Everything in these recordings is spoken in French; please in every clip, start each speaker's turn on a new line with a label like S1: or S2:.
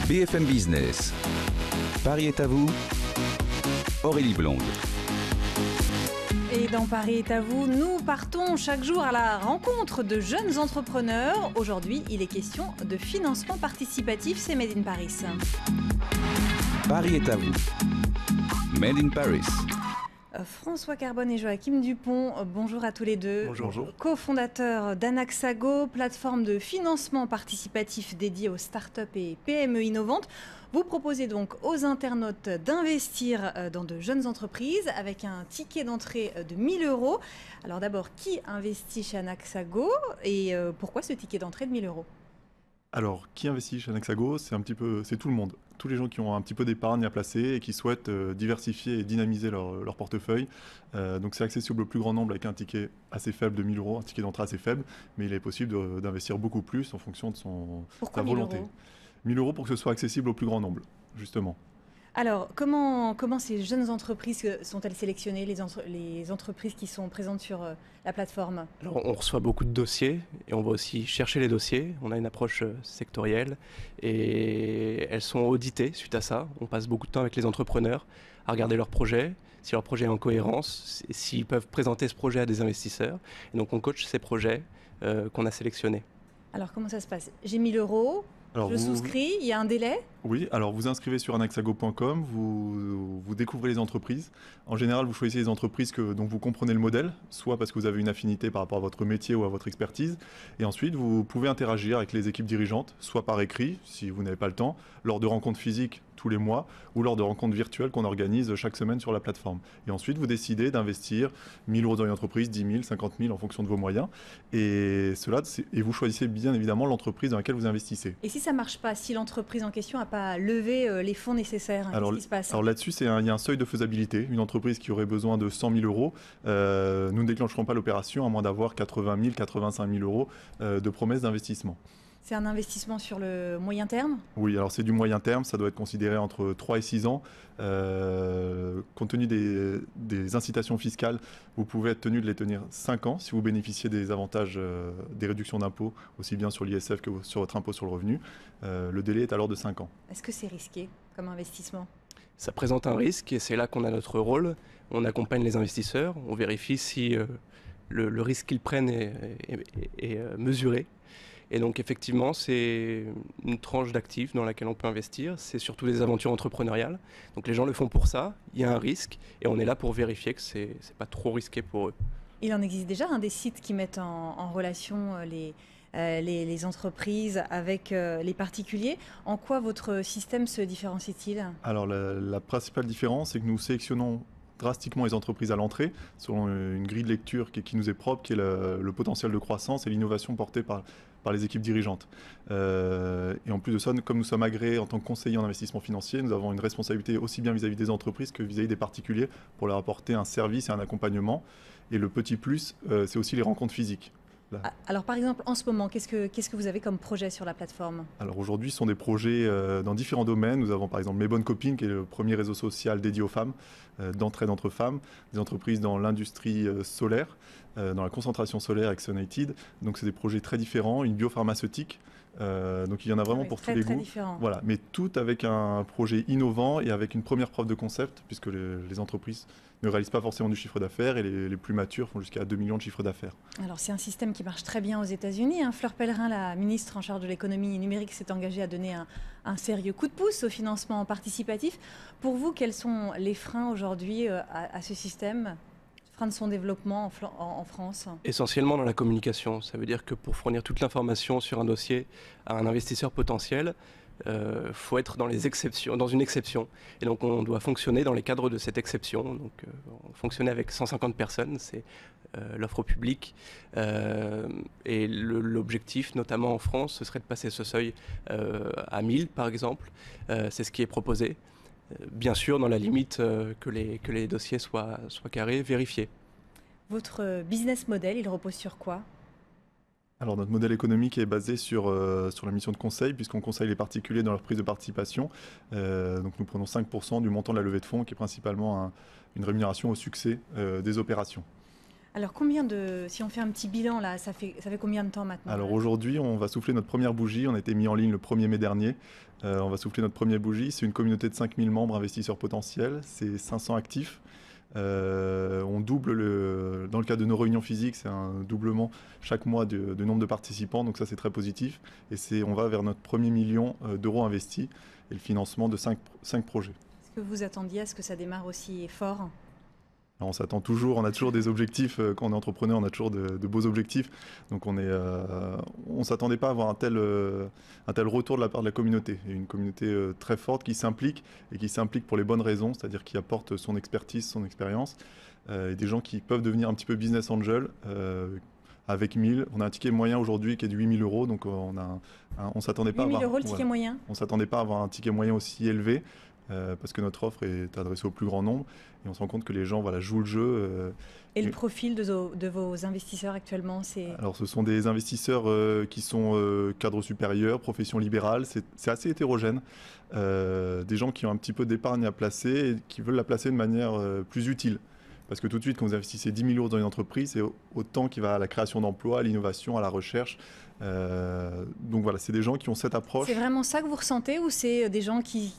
S1: BFM Business. Paris est à vous, Aurélie Blonde.
S2: Et dans Paris est à vous, nous partons chaque jour à la rencontre de jeunes entrepreneurs. Aujourd'hui, il est question de financement participatif, c'est Made in Paris.
S1: Paris est à vous, Made in Paris.
S2: François Carbone et Joachim Dupont, bonjour à tous les deux.
S3: Bonjour.
S2: Co-fondateurs d'Anaxago, plateforme de financement participatif dédiée aux startups et PME innovantes. Vous proposez donc aux internautes d'investir dans de jeunes entreprises avec un ticket d'entrée de 1 000 €. Alors d'abord, qui investit chez Anaxago et pourquoi ce ticket d'entrée de 1 000 €?
S3: Alors, qui investit chez Anaxago? C'est tout le monde. Tous les gens qui ont un petit peu d'épargne à placer et qui souhaitent diversifier et dynamiser leur portefeuille. Donc c'est accessible au plus grand nombre avec un ticket assez faible de 1 000 €, un ticket d'entrée assez faible, mais il est possible d'investir beaucoup plus en fonction de sa volonté. 1 000 € pour que ce soit accessible au plus grand nombre, justement.
S2: Alors, comment ces jeunes entreprises sont-elles sélectionnées, les entreprises qui sont présentes sur la plateforme?
S4: Alors, on reçoit beaucoup de dossiers et on va aussi chercher les dossiers. On a une approche sectorielle et elles sont auditées suite à ça. On passe beaucoup de temps avec les entrepreneurs à regarder leur projet, si leur projet est en cohérence, s'ils peuvent présenter ce projet à des investisseurs. Et donc, on coach ces projets qu'on a sélectionnés.
S2: Alors, comment ça se passe? J'ai 1 000 €. Je souscris, il y a un délai?
S3: Oui, alors vous inscrivez sur anaxago.com, vous découvrez les entreprises. En général, vous choisissez les entreprises dont vous comprenez le modèle, soit parce que vous avez une affinité par rapport à votre métier ou à votre expertise. Et ensuite, vous pouvez interagir avec les équipes dirigeantes, soit par écrit, si vous n'avez pas le temps, lors de rencontres physiques tous les mois, ou lors de rencontres virtuelles qu'on organise chaque semaine sur la plateforme. Et ensuite, vous décidez d'investir 1 000 € dans une entreprise, 10 000, 50 000 en fonction de vos moyens. Et vous choisissez bien évidemment l'entreprise dans laquelle vous investissez.
S2: Et si ça ne marche pas, si l'entreprise en question n'a pas levé les fonds nécessaires, qu'est-ce qui se passe?
S3: Alors là-dessus, il y a un seuil de faisabilité. Une entreprise qui aurait besoin de 100 000 €, nous ne déclencherons pas l'opération à moins d'avoir 80 000, 85 000 € de promesses d'investissement.
S2: C'est un investissement sur le moyen terme?
S3: Oui, alors c'est du moyen terme, ça doit être considéré entre 3 et 6 ans. Compte tenu des incitations fiscales, vous pouvez être tenu de les tenir 5 ans si vous bénéficiez des avantages des réductions d'impôts, aussi bien sur l'ISF que sur votre impôt sur le revenu. Le délai est alors de 5 ans.
S2: Est-ce que c'est risqué comme investissement?
S4: Ça présente un risque et c'est là qu'on a notre rôle. On accompagne les investisseurs, on vérifie si le risque qu'ils prennent est mesuré. Et donc effectivement, c'est une tranche d'actifs dans laquelle on peut investir. C'est surtout des aventures entrepreneuriales. Donc les gens le font pour ça, il y a un risque et on est là pour vérifier que c'est pas trop risqué pour eux.
S2: Il en existe déjà des sites qui mettent en relation les entreprises avec les particuliers. En quoi votre système se différencie-t-il?
S3: Alors la principale différence, c'est que nous sélectionnons drastiquement les entreprises à l'entrée, selon une grille de lecture qui nous est propre, qui est le potentiel de croissance et l'innovation portée par les équipes dirigeantes. Et en plus de ça, comme nous sommes agréés en tant que conseillers en investissement financier, nous avons une responsabilité aussi bien vis-à-vis des entreprises que vis-à-vis des particuliers pour leur apporter un service et un accompagnement. Et le petit plus, c'est aussi les rencontres physiques.
S2: Alors par exemple, en ce moment, qu'est-ce que vous avez comme projet sur la plateforme?
S3: Alors aujourd'hui, ce sont des projets dans différents domaines. Nous avons par exemple Mes Bonnes Copines, qui est le premier réseau social dédié aux femmes, d'entraide entre femmes, des entreprises dans l'industrie solaire, dans la concentration solaire avec United. Donc c'est des projets très différents, une biopharmaceutique. Donc il y en a vraiment pour tous les goûts. Voilà, mais tout avec un projet innovant et avec une première preuve de concept, puisque les entreprises ne réalisent pas forcément du chiffre d'affaires et les plus matures font jusqu'à 2 millions de chiffre d'affaires.
S2: Alors c'est un système qui marche très bien aux États-Unis. Fleur Pellerin, la ministre en charge de l'économie numérique, s'est engagée à donner un sérieux coup de pouce au financement participatif. Pour vous, quels sont les freins aujourd'hui à ce système? Frein de son développement en France? Essentiellement
S4: dans la communication. Ça veut dire que pour fournir toute l'information sur un dossier à un investisseur potentiel, faut être dans une exception. Et donc on doit fonctionner dans les cadres de cette exception. Donc fonctionner avec 150 personnes, c'est l'offre au public. Et l'objectif, notamment en France, ce serait de passer ce seuil à 1000 par exemple. C'est ce qui est proposé. Bien sûr, dans la limite que les dossiers soient carrés, vérifiés.
S2: Votre business model, il repose sur quoi?
S3: Alors notre modèle économique est basé sur la mission de conseil, puisqu'on conseille les particuliers dans leur prise de participation. Donc nous prenons 5% du montant de la levée de fonds, qui est principalement une rémunération au succès des opérations.
S2: Alors si on fait un petit bilan là, ça fait combien de temps maintenant?
S3: Alors aujourd'hui, on va souffler notre première bougie. On a été mis en ligne le 1er mai dernier. On va souffler notre première bougie. C'est une communauté de 5000 membres investisseurs potentiels. C'est 500 actifs. On double, dans le cas de nos réunions physiques, c'est un doublement chaque mois du nombre de participants. Donc ça, c'est très positif. Et on va vers notre premier million d'euros investis et le financement de 5 projets.
S2: Est-ce que vous attendiez à ce que ça démarre aussi fort?
S3: On s'attend toujours, on a toujours des objectifs, quand on est entrepreneur, on a toujours de beaux objectifs. Donc on ne s'attendait pas à avoir un tel retour de la part de la communauté. Il y a une communauté très forte qui s'implique et qui s'implique pour les bonnes raisons, c'est-à-dire qui apporte son expertise, son expérience. Et des gens qui peuvent devenir un petit peu business angel avec 1000. On a un ticket moyen aujourd'hui qui est de 8000 euros, donc on s'attendait pas à
S2: 8000 euros le ticket moyen.
S3: On s'attendait pas à avoir un ticket moyen aussi élevé. Parce que notre offre est adressée au plus grand nombre et on se rend compte que les gens jouent le jeu.
S2: Et le profil de vos investisseurs actuellement, c'est...
S3: Alors ce sont des investisseurs qui sont cadres supérieurs, profession libérale, c'est assez hétérogène. Des gens qui ont un petit peu d'épargne à placer et qui veulent la placer de manière plus utile. Parce que tout de suite, quand vous investissez 10 000 euros dans une entreprise, c'est autant qui va à la création d'emplois, à l'innovation, à la recherche. Donc voilà, c'est des gens qui ont cette approche.
S2: C'est vraiment ça que vous ressentez ou c'est des gens qui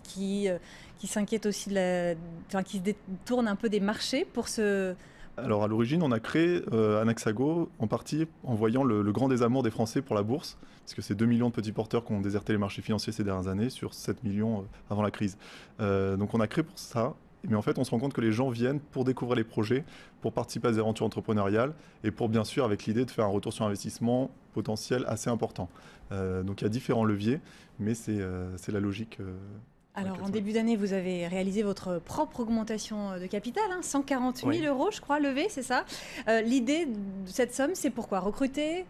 S2: s'inquiètent aussi qui se détournent un peu des marchés pour se...
S3: Alors à l'origine, on a créé Anaxago en partie en voyant le grand désamour des Français pour la bourse, parce que c'est 2 millions de petits porteurs qui ont déserté les marchés financiers ces dernières années sur 7 millions avant la crise. Donc on a créé pour ça. Mais en fait, on se rend compte que les gens viennent pour découvrir les projets, pour participer à des aventures entrepreneuriales et pour, bien sûr, avec l'idée de faire un retour sur investissement potentiel assez important. Donc, il y a différents leviers, mais c'est la logique.
S2: Alors, en début d'année, vous avez réalisé votre propre augmentation de capital, 140 000 euros, je crois, levés, c'est ça. L'idée de cette somme, c'est pourquoi? Recruter?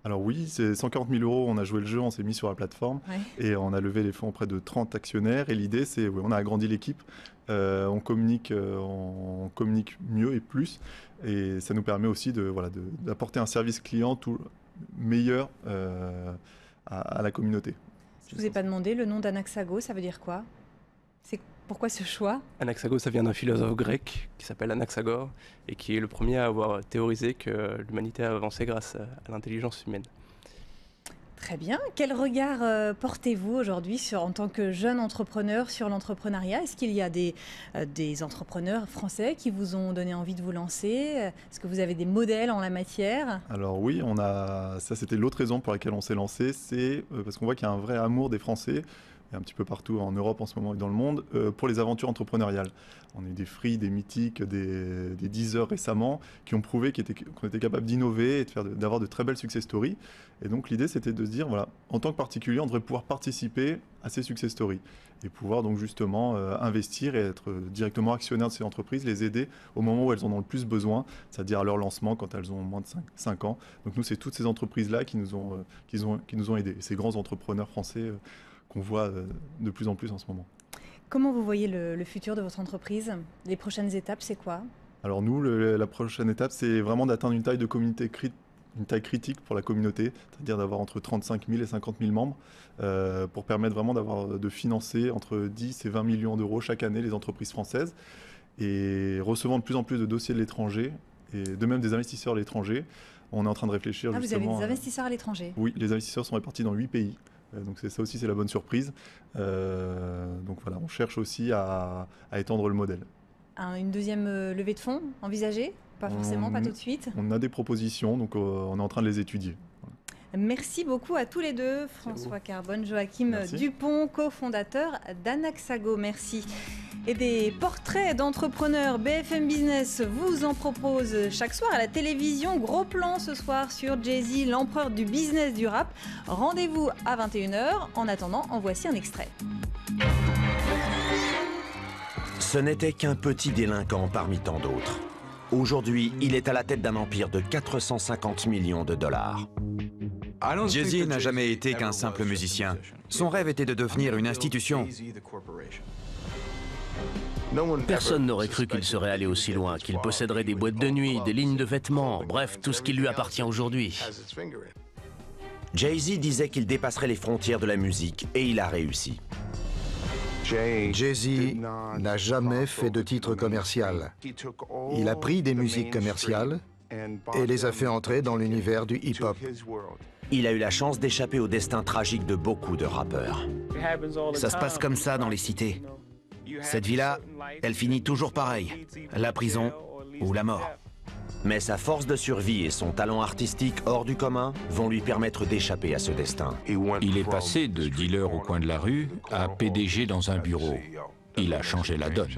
S3: Alors oui, c'est 140 000 euros, on a joué le jeu, on s'est mis sur la plateforme et on a levé les fonds auprès de 30 actionnaires. Et l'idée, c'est, on a agrandi l'équipe, on communique mieux et plus. Et ça nous permet aussi d'apporter un service client meilleur à la communauté.
S2: Je ne vous ai pas demandé, le nom d'Anaxago, ça veut dire quoi? Pourquoi ce choix?
S4: Anaxago, ça vient d'un philosophe grec qui s'appelle Anaxagore et qui est le premier à avoir théorisé que l'humanité a avancé grâce à l'intelligence humaine.
S2: Très bien. Quel regard portez-vous aujourd'hui en tant que jeune entrepreneur sur l'entrepreneuriat? Est-ce qu'il y a des entrepreneurs français qui vous ont donné envie de vous lancer? Est-ce que vous avez des modèles en la matière?
S3: Alors oui, ça c'était l'autre raison pour laquelle on s'est lancé, c'est parce qu'on voit qu'il y a un vrai amour des Français, et un petit peu partout en Europe en ce moment et dans le monde, pour les aventures entrepreneuriales. On a eu des Free, des Mythiques, des Deezer récemment, qui ont prouvé qu'on était capable d'innover et d'avoir de très belles success stories. Et donc l'idée, c'était de se dire, voilà, en tant que particulier, on devrait pouvoir participer à ces success stories et pouvoir donc justement investir et être directement actionnaire de ces entreprises, les aider au moment où elles en ont le plus besoin, c'est-à-dire à leur lancement quand elles ont moins de 5 ans. Donc nous, c'est toutes ces entreprises-là qui nous ont aidés, ces grands entrepreneurs français qu'on voit de plus en plus en ce moment.
S2: Comment vous voyez le futur de votre entreprise? Les prochaines étapes, c'est quoi?
S3: Alors nous, la prochaine étape, c'est vraiment d'atteindre une taille de communauté une taille critique pour la communauté, c'est-à-dire d'avoir entre 35 000 et 50 000 membres pour permettre vraiment de financer entre 10 et 20 millions d'euros chaque année les entreprises françaises et recevant de plus en plus de dossiers de l'étranger et de même des investisseurs à l'étranger. On est en train de réfléchir justement...
S2: Vous avez des investisseurs à l'étranger?
S3: Oui, les investisseurs sont répartis dans 8 pays. Donc ça aussi, c'est la bonne surprise. Donc voilà, on cherche aussi à étendre le modèle.
S2: Une deuxième levée de fonds envisagée? Pas forcément, pas tout de suite.
S3: On a des propositions, donc on est en train de les étudier. Voilà.
S2: Merci beaucoup à tous les deux, François Carbone, Joachim Dupont, cofondateur d'Anaxago. Merci. Et des portraits d'entrepreneurs, BFM Business vous en propose chaque soir à la télévision. Gros plan ce soir sur Jay-Z, l'empereur du business du rap. Rendez-vous à 21h. En attendant, en voici un extrait.
S5: Ce n'était qu'un petit délinquant parmi tant d'autres. Aujourd'hui, il est à la tête d'un empire de 450 millions de dollars.
S6: Jay-Z n'a jamais été qu'un simple musicien. Son rêve était de devenir une institution.
S7: Personne n'aurait cru qu'il serait allé aussi loin, qu'il posséderait des boîtes de nuit, des lignes de vêtements, bref, tout ce qui lui appartient aujourd'hui.
S5: Jay-Z disait qu'il dépasserait les frontières de la musique, et il a réussi.
S8: Jay-Z n'a jamais fait de titre commercial. Il a pris des musiques commerciales et les a fait entrer dans l'univers du hip-hop.
S5: Il a eu la chance d'échapper au destin tragique de beaucoup de rappeurs.
S9: Ça se passe comme ça dans les cités. Cette vie-là, elle finit toujours pareil. La prison ou la mort.
S5: Mais sa force de survie et son talent artistique hors du commun vont lui permettre d'échapper à ce destin.
S10: Il est passé de dealer au coin de la rue à PDG dans un bureau. Il a changé la donne.